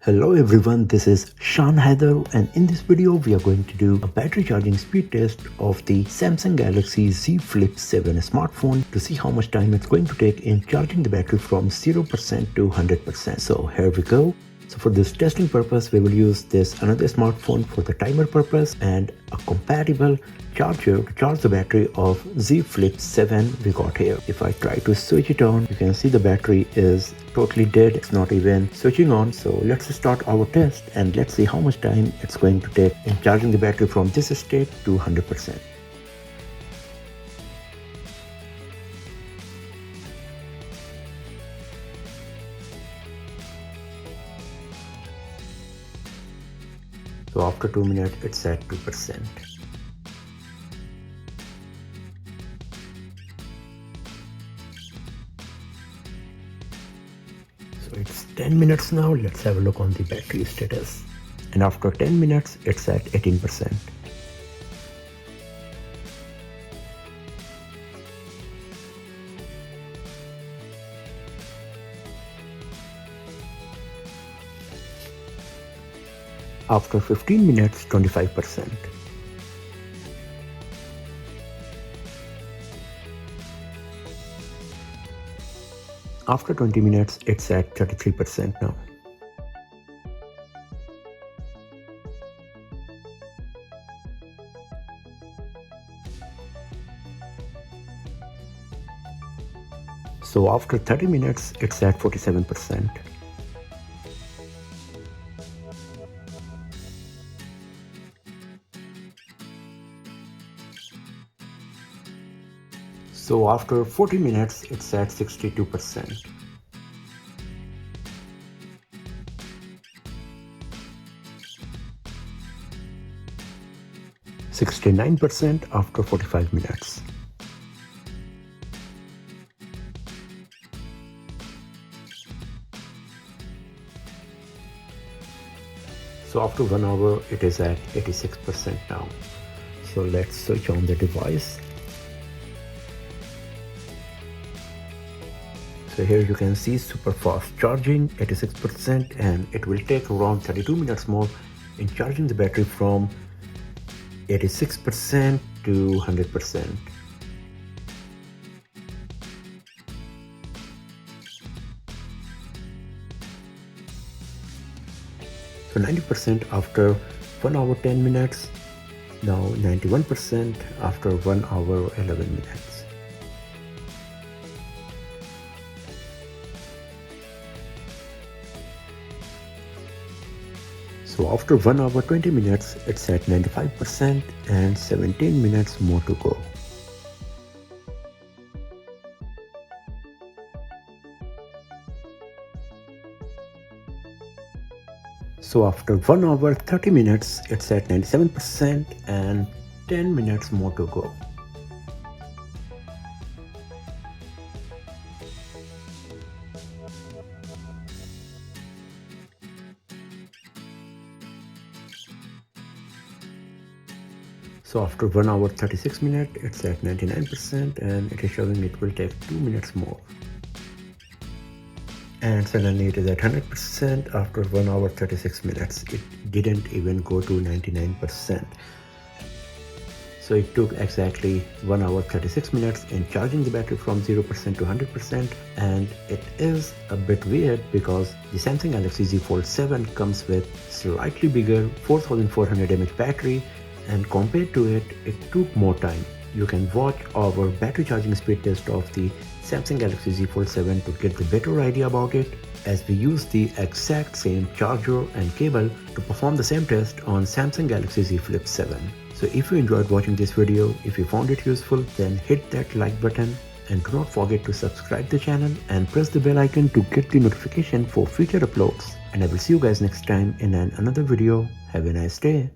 Hello everyone, this is Shan Haider, and in this video we are going to do a battery charging speed test of the Samsung Galaxy Z Flip 7 smartphone to see how much time it's going to take in charging the battery from 0% to 100%. So here we go. So for this testing purpose, we will use this another smartphone for the timer purpose and a compatible charger to charge the battery of Z Flip 7 we got here. If I try to switch it on, you can see the battery is totally dead. It's not even switching on. So let's start our test and let's see how much time it's going to take in charging the battery from this state to 100%. So after 2 minutes, it's at 2%. So it's 10 minutes now. Let's have a look on the battery status. And after 10 minutes, it's at 18%. After 15 minutes, 25%. After 20 minutes, it's at 33% now. So after 30 minutes, it's at 47%. So after 40 minutes, it's at 62%. (69% after 45 minutes. So after 1 hour, it is at 86% now. So let's switch on the device. So here you can see super fast charging, 86%, and it will take around 32 minutes more in charging the battery from 86% to 100%. So 90% after 1 hour 10 minutes, now 91% after 1 hour 11 minutes. So after 1 hour 20 minutes, it's at 95% and 17 minutes more to go. So after 1 hour 30 minutes, it's at 97% and 10 minutes more to go. So after 1 hour 36 minutes, it's at 99% and it is showing it will take 2 minutes more. And suddenly it is at 100% after 1 hour 36 minutes. It didn't even go to 99%. So it took exactly 1 hour 36 minutes in charging the battery from 0% to 100%. And it is a bit weird because the Samsung Galaxy Z Fold 7 comes with slightly bigger 4400 mAh battery, and compared to it, it took more time. You can watch our battery charging speed test of the Samsung Galaxy Z Fold 7 to get the better idea about it, as we use the exact same charger and cable to perform the same test on Samsung Galaxy Z Flip 7. So if you enjoyed watching this video, if you found it useful, then hit that like button and do not forget to subscribe the channel and press the bell icon to get the notification for future uploads. And I will see you guys next time in another video. Have a nice day.